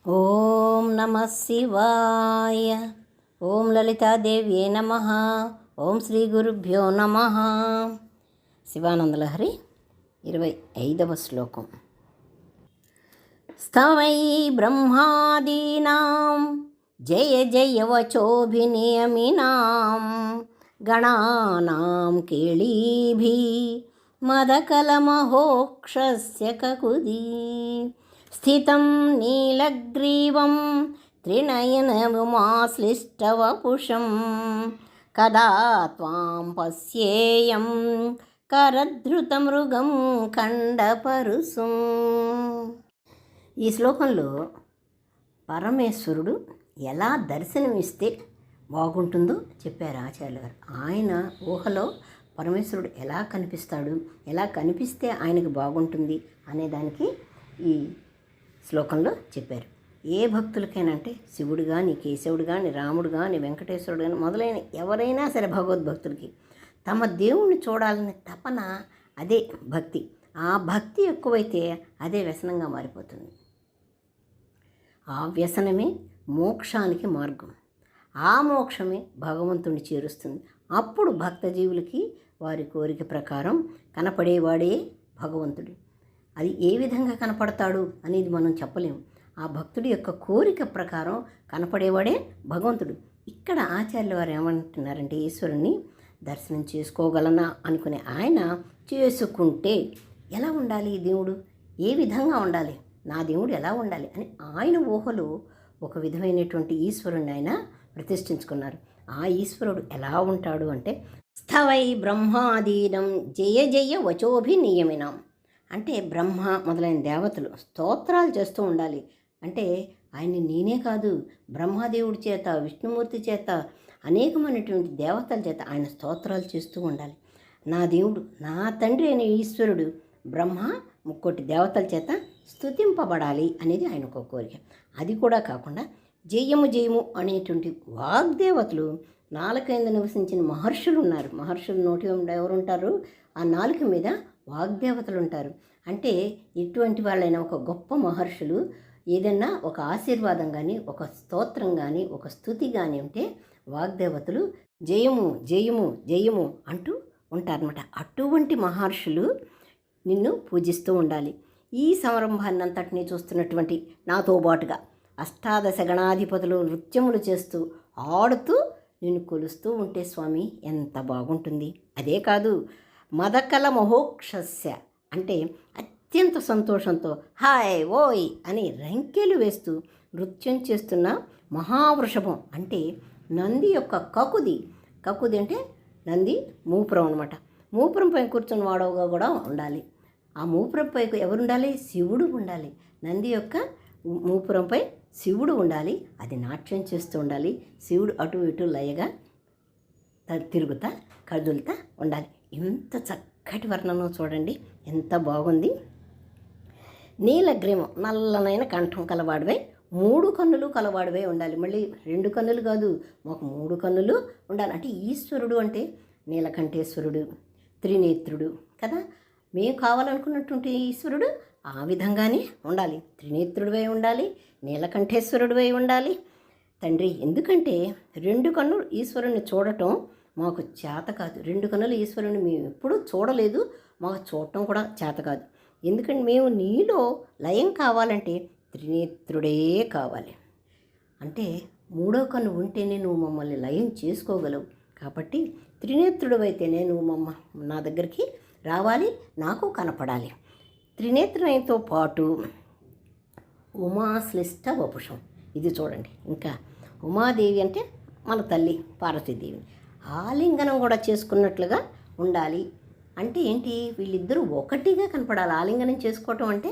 ఓం నమః శివాయ. ఓం లలితాదేవ్యే నమః. ఓం శ్రీ గురుభ్యో నమః. శివానందలహరి 25వ శ్లోకం. స్తవై బ్రహ్మాదీనాం జయ జయ వచోభినియమినాం గణానాం కేళీభి మదకలమహోక్షస్య కకుదీ స్థితం నీలగ్రీవం త్రినయనముమాశ్లిష్టవపుషం కదా త్వాం పశ్యేయం కరధృతమృగం ఖండపరుసుం. ఈ శ్లోకంలో పరమేశ్వరుడు ఎలా దర్శనమిస్తే బాగుంటుందో చెప్పారు ఆచార్యులు గారు. ఆయన ఊహలో పరమేశ్వరుడు ఎలా కనిపిస్తాడు, ఎలా కనిపిస్తే ఆయనకు బాగుంటుంది అనేదానికి ఈ శ్లోకంలో చెప్పారు. ఏ భక్తులకైనా అంటే శివుడు కానీ, కేశవుడు కానీ, రాముడు కానీ, వెంకటేశ్వరుడు కానీ మొదలైన ఎవరైనా సరే భగవద్భక్తులకి తమ దేవుణ్ణి చూడాలనే తపన అదే భక్తి. ఆ భక్తి ఎక్కువైతే అదే వ్యసనంగా మారిపోతుంది. ఆ వ్యసనమే మోక్షానికి మార్గం. ఆ మోక్షమే భగవంతుని చేరుస్తుంది. అప్పుడు భక్తజీవులకి వారి కోరిక ప్రకారం కనపడేవాడే భగవంతుడు. అది ఏ విధంగా కనపడతాడు అనేది మనం చెప్పలేము. ఆ భక్తుడి యొక్క కోరిక ప్రకారం కనపడేవాడే భగవంతుడు. ఇక్కడ ఆచార్యుల వారు ఏమంటున్నారంటే, ఈశ్వరుణ్ణి దర్శనం చేసుకోగలనా అనుకునే ఆయన చేసుకుంటే ఎలా ఉండాలి దేవుడు, ఏ విధంగా ఉండాలి, నా దేవుడు ఎలా ఉండాలి అని ఆయన ఊహలో ఒక విధమైనటువంటి ఈశ్వరుణ్ణి ఆయన ప్రతిష్ఠించుకున్నారు. ఆ ఈశ్వరుడు ఎలా ఉంటాడు అంటే, స్థవై బ్రహ్మాదీనం జయ జయ వచోభినియమినాం అంటే బ్రహ్మ మొదలైన దేవతలు స్తోత్రాలు చేస్తూ ఉండాలి. అంటే ఆయన్ని నేనే కాదు, బ్రహ్మదేవుడి చేత, విష్ణుమూర్తి చేత, అనేకమైనటువంటి దేవతల చేత ఆయన స్తోత్రాలు చేస్తూ ఉండాలి. నా దేవుడు, నా తండ్రి అయిన ఈశ్వరుడు బ్రహ్మ ముక్కోటి దేవతల చేత స్తుతింపబడాలి అనేది ఆయన ఒక కోరిక. అది కూడా కాకుండా జయము జయము అనేటువంటి వాగ్దేవతలు, నాలుక నివసించిన మహర్షులు ఉన్నారు. మహర్షులు నోటి ఎవరుంటారు? ఆ నాలుక మీద వాగ్దేవతలు ఉంటారు. అంటే ఇటువంటి వాళ్ళైనా ఒక గొప్ప మహర్షులు ఏదన్నా ఒక ఆశీర్వాదం కానీ, ఒక స్తోత్రం కానీ, ఒక స్తుతి కానీ ఉంటే వాగ్దేవతలు జయము జయము జయము అంటూ ఉంటారన్నమాట. అటువంటి మహర్షులు నిన్ను పూజిస్తూ ఉండాలి. ఈ సంరంభాన్ని అంతటినీ చూస్తున్నటువంటి నాతో పాటుగా అష్టాదశ గణాధిపతులు నృత్యములు చేస్తూ ఆడుతూ నిన్ను కొలుస్తూ ఉంటే స్వామి ఎంత బాగుంటుంది. అదే కాదు, మదకల మహోక్షస్య అంటే అత్యంత సంతోషంతో హాయ్ ఓయ్ అని రంకెలు వేస్తూ నృత్యం చేస్తున్న మహావృషభం అంటే నంది యొక్క కకుది. కకుది అంటే నంది మూపురం అనమాట. మూపురం పై కూర్చొని వాడవగా కూడా ఉండాలి. ఆ మూపురం పై ఎవరు ఉండాలి? శివుడు ఉండాలి. నంది యొక్క మూపురంపై శివుడు ఉండాలి. అది నాట్యం చేస్తూ ఉండాలి. శివుడు అటు ఇటు లయగా తిరుగుతా కదులుతా ఉండాలి. ఎంత చక్కటి వర్ణనం చూడండి, ఎంత బాగుంది. నీలగ్రీవం నల్లనైన కంఠం కలవాడివై, 3 కన్నులు కలవాడివై ఉండాలి. మళ్ళీ 2 కన్నులు కాదు, మాకు 3 కన్నులు ఉండాలి. అంటే ఈశ్వరుడు అంటే నీలకంఠేశ్వరుడు, త్రినేత్రుడు కదా. మేము కావాలనుకున్నటువంటి ఈశ్వరుడు ఆ విధంగానే ఉండాలి. త్రినేత్రుడివై ఉండాలి, నీలకంఠేశ్వరుడివై ఉండాలి తండ్రి. ఎందుకంటే 2 కన్నులు ఈశ్వరుని చూడటం మాకు చేత కాదు. 2 కన్నుల ఈశ్వరుని మేము ఎప్పుడూ చూడలేదు, మాకు చూడటం కూడా చేత కాదు. ఎందుకంటే మేము నీలో లయం కావాలంటే త్రినేత్రుడే కావాలి. అంటే 3వ కన్ను ఉంటేనే నువ్వు మమ్మల్ని లయం చేసుకోగలవు. కాబట్టి త్రినేత్రుడివైతేనే నువ్వు నా దగ్గరికి రావాలి, నాకు కనపడాలి. త్రినేత్రునితో పాటు ఉమాశ్లిష్ట వపుషం, ఇది చూడండి. ఇంకా ఉమాదేవి అంటే మన తల్లి పార్వతీదేవి ఆలింగనం కూడా చేసుకున్నట్లుగా ఉండాలి. అంటే ఏంటి? వీళ్ళిద్దరూ ఒకటిగా కనపడాలి. ఆలింగనం చేసుకోవటం అంటే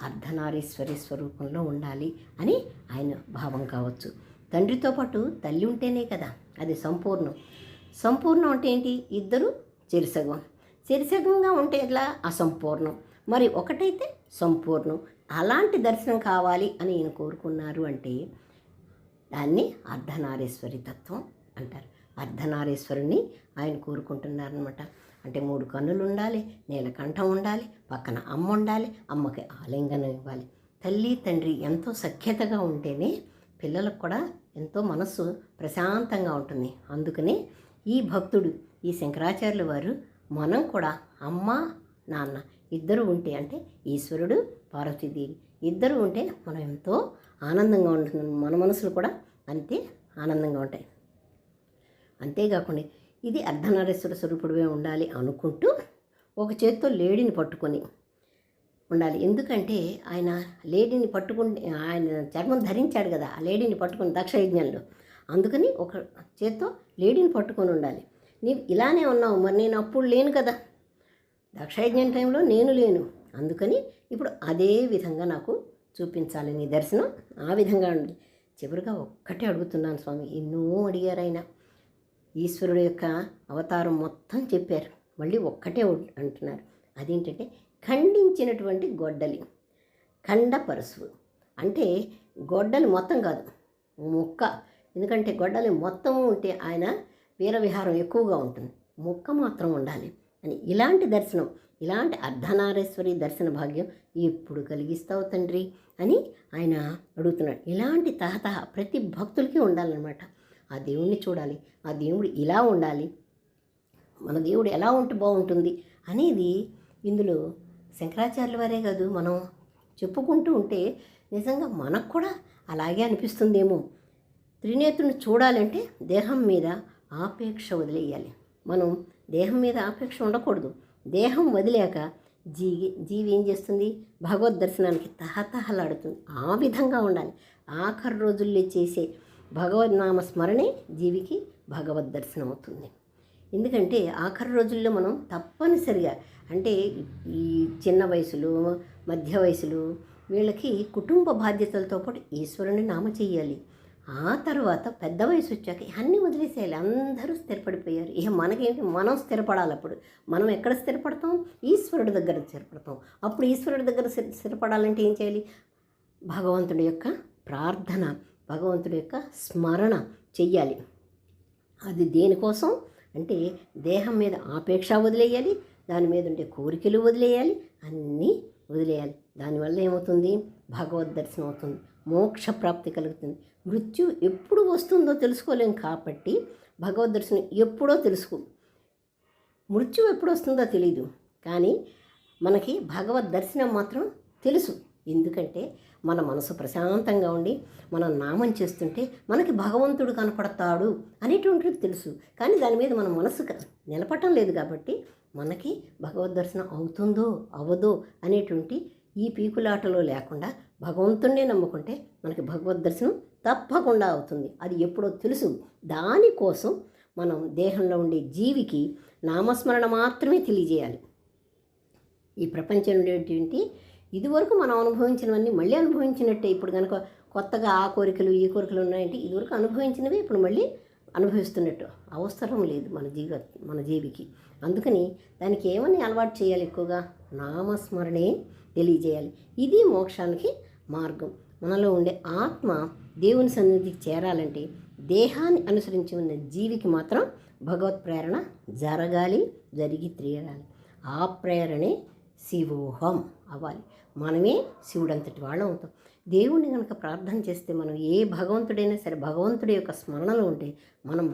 అర్ధనారీశ్వరి స్వరూపంలో ఉండాలి అని ఆయన భావం కావచ్చు. తండ్రితో పాటు తల్లి ఉంటేనే కదా అది సంపూర్ణం. సంపూర్ణం అంటే ఏంటి? ఇద్దరు చెరిసగం. చెరిసగంగా ఉంటే ఎట్లా? అసంపూర్ణం. మరి ఒకటైతే సంపూర్ణం. అలాంటి దర్శనం కావాలి అని ఈయన కోరుకున్నారు అంటే దాన్ని అర్ధనారీశ్వరి తత్వం అంటారు. అర్ధనారీశ్వరుని ఆయన కోరుకుంటున్నారనమాట. అంటే 3 కన్నులు ఉండాలి, నీలకంఠం ఉండాలి, పక్కన అమ్మ ఉండాలి, అమ్మకి ఆలింగనం ఇవ్వాలి. తల్లి తండ్రి ఎంతో సఖ్యతగా ఉంటేనే పిల్లలకు కూడా ఎంతో మనస్సు ప్రశాంతంగా ఉంటుంది. అందుకనే ఈ భక్తుడు ఈ శంకరాచార్యుల వారు మనం కూడా అమ్మ నాన్న ఇద్దరు ఉంటే, అంటే ఈశ్వరుడు పార్వతీదేవి ఇద్దరు ఉంటే మనం ఎంతో ఆనందంగా ఉంటుంది. మన మనసులు కూడా అంతే ఆనందంగా ఉంటాయి. అంతేకాకుండా ఇది అర్ధనారీశ్వర స్వరూపుడివే ఉండాలి అనుకుంటూ ఒక చేత్తో లేడీని పట్టుకొని ఉండాలి. ఎందుకంటే ఆయన లేడీని పట్టుకుని ఆయన చర్మం ధరించాడు కదా, ఆ లేడీని పట్టుకుని దక్షయజ్ఞంలో, అందుకని ఒక చేత్తో లేడీని పట్టుకొని ఉండాలి. నీవు ఇలానే ఉన్నావు, మరి నేను అప్పుడు లేను కదా, దక్షయజ్ఞం టైంలో నేను లేను, అందుకని ఇప్పుడు అదే విధంగా నాకు చూపించాలి నీ దర్శనం, ఆ విధంగా ఉంది. చివరిగా ఒక్కటే అడుగుతున్నాను స్వామి, ఎన్నో అడిగారు ఆయన, ఈశ్వరుడు యొక్క అవతారం మొత్తం చెప్పారు, మళ్ళీ ఒక్కటే అంటున్నారు. అదేంటంటే ఖండించినటువంటి గొడ్డలి, ఖండపరశువు అంటే గొడ్డలి మొత్తం కాదు, ముక్క. ఎందుకంటే గొడ్డలి మొత్తం ఉంటే ఆయన వీరవిహారం ఎక్కువగా ఉంటుంది, ముక్క మాత్రం ఉండాలి అని. ఇలాంటి దర్శనం, ఇలాంటి అర్ధనారీశ్వరి దర్శన భాగ్యం ఎప్పుడు కలిగిస్తావు తండ్రి అని ఆయన అడుగుతున్నాడు. ఇలాంటి తహతహ ప్రతి భక్తులకి ఉండాలన్నమాట. ఆ దేవుణ్ణి చూడాలి, ఆ దేవుడు ఇలా ఉండాలి, మన దేవుడు ఎలా ఉంటే బాగుంటుంది అనేది ఇందులో శంకరాచార్యుల వారే కాదు, మనం చెప్పుకుంటూ ఉంటే నిజంగా మనకు కూడా అలాగే అనిపిస్తుందేమో. త్రినేత్రుని చూడాలంటే దేహం మీద ఆపేక్ష వదిలేయాలి. మనం దేహం మీద ఆపేక్ష ఉండకూడదు. దేహం వదిలేక జీవి ఏం చేస్తుంది, భగవద్ దర్శనానికి తహతహలాడుతుంది. ఆ విధంగా ఉండాలి. ఆఖరి రోజుల్లో చేసే భగవద్నామ స్మరణే జీవికి భగవద్ దర్శనం అవుతుంది. ఎందుకంటే ఆఖరి రోజుల్లో మనం తప్పనిసరిగా, అంటే ఈ చిన్న వయసులు మధ్య వయసులు వీళ్ళకి కుటుంబ బాధ్యతలతో పాటు ఈశ్వరుని నామ చెయ్యాలి. ఆ తర్వాత పెద్ద వయసు వచ్చాక అన్నీ వదిలేసేయాలి. అందరూ స్థిరపడిపోయారు. ఇక మనకేంటి, మనం స్థిరపడాలి. అప్పుడు మనం ఎక్కడ స్థిరపడతాం, ఈశ్వరుడి దగ్గర స్థిరపడతాం. అప్పుడు ఈశ్వరుడి దగ్గర స్థిరపడాలంటే ఏం చేయాలి, భగవంతుడి యొక్క ప్రార్థన, భగవంతుడి యొక్క స్మరణ చెయ్యాలి. అది దేనికోసం అంటే దేహం మీద ఆపేక్ష వదిలేయాలి, దాని మీద ఉండే కోరికలు వదిలేయాలి, అన్నీ వదిలేయాలి. దానివల్ల ఏమవుతుంది, భగవద్ దర్శనం అవుతుంది, మోక్ష ప్రాప్తి కలుగుతుంది. మృత్యు ఎప్పుడు వస్తుందో తెలుసుకోలేం కాబట్టి భగవద్ దర్శనం ఎప్పుడో తెలుసుకో, మృత్యు ఎప్పుడు వస్తుందో తెలియదు, కానీ మనకి భగవద్ దర్శనం మాత్రం తెలుసు. ఎందుకంటే మన మనసు ప్రశాంతంగా ఉండి మనం నామం చేస్తుంటే మనకి భగవంతుడు కనపడతాడు అనేటువంటిది తెలుసు. కానీ దాని మీద మన మనసు నిలపటం లేదు కాబట్టి మనకి భగవద్ దర్శనం అవుతుందో అవ్వదో అనేటువంటి ఈ పీకులాటలో లేకుండా భగవంతుడినే నమ్ముకుంటే మనకి భగవద్ దర్శనం తప్పకుండా అవుతుంది. అది ఎప్పుడో తెలుసు. దానికోసం మనం దేహంలో ఉండే జీవికి నామస్మరణ మాత్రమే తెలియజేయాలి. ఈ ప్రపంచం ఉండేటువంటి ఇదివరకు మనం అనుభవించినవన్నీ మళ్ళీ అనుభవించినట్టే. ఇప్పుడు కనుక కొత్తగా ఆ కోరికలు ఈ కోరికలు ఉన్నాయంటే ఇదివరకు అనుభవించినవి ఇప్పుడు మళ్ళీ అనుభవిస్తున్నట్టు అవసరం లేదు మన జీవికి. అందుకని దానికి ఏమని అలవాటు చేయాలి, ఎక్కువగా నామస్మరణే తెలియజేయాలి. ఇది మోక్షానికి మార్గం. మనలో ఉండే ఆత్మ దేవుని సన్నిధికి చేరాలంటే దేహాన్ని అనుసరించి ఉన్న జీవికి మాత్రం భగవత్ ప్రేరణ జరగాలి, జరిగి తీరాలి. ఆ ప్రేరణే శివోహం అవ్వాలి. మనమే శివుడంతటి వాళ్ళం అవుతాం. దేవుణ్ణి కనుక ప్రార్థన చేస్తే మనం ఏ భగవంతుడైనా సరే భగవంతుడి యొక్క స్మరణలో ఉంటే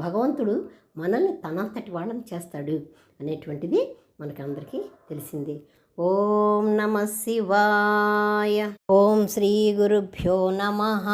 భగవంతుడు మనల్ని తనంతటి వాళ్ళని చేస్తాడు అనేటువంటిది మనకి అందరికీ తెలిసిందే. ఓం నమః శివాయ. ఓం శ్రీ గురుభ్యో నమః.